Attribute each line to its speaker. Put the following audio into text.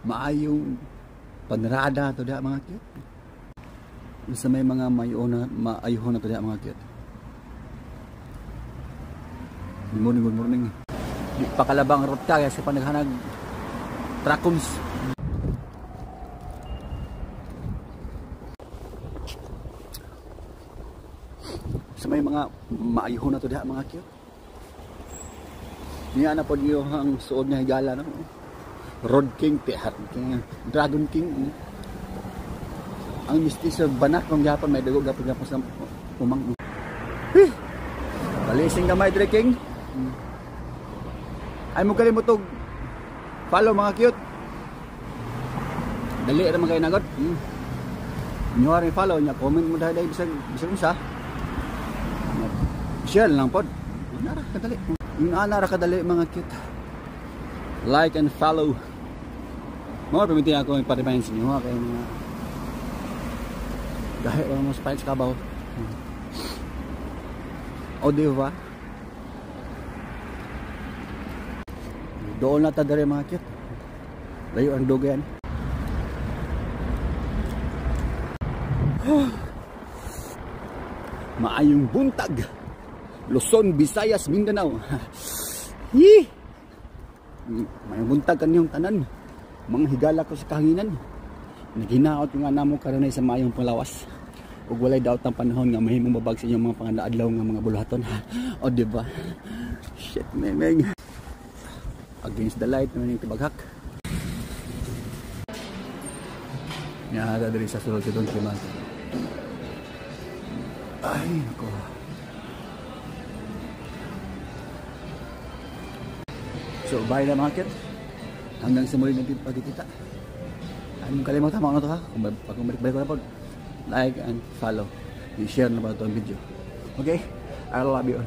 Speaker 1: maayong panrada to diha mga cute. Sa may mga maayuhon na to diha mga cute. Good morning. Di pa kalabang road ka kasi pa naghanag Tracons. Sa may mga maayuhon na to diha mga cute. Niya na po niyo ang suod niya higala no. Road King, Dragon King. Ang mistiso banak ng Japan may dago gapon sa umang. Balising gamay dire King. Ay mo kalimutog follow mga cute. Dali ra man kay nagot. Nyo rin follow nya, comment mo dahil bisag unsa. Share lang pod. Nara kadali. Yung nara kadali mga cute. Like and follow. Mga pamitin ako yung parimahin sa inyo kaya mga dahil lang mga spice kabaw. O diba? Doon na tadari mga cute. Layo ang dugan. Maayong buntag. Luzon, Visayas, Mindanao. Maayong buntag kanyang tanan. Mga higala ko sa kahanginan. Naghinaot nga namo karon sa maayong panglawas. Ug walay daot ang panahon nga mahimong babag sa inyong mga pangadaadlaw nga mga buluhaton. O diba? Shit, memeng. Against the light naman yung tibaghak. Nyara diri sa sulod doon si man. Ay, nako. So, bye na mga kit. Hanggang sa muli natin pagkikita. Anong kalimutan mo na to ha? Kung balik ko na po, like and follow. I-share na ba ito ang video. Okay? I love you all.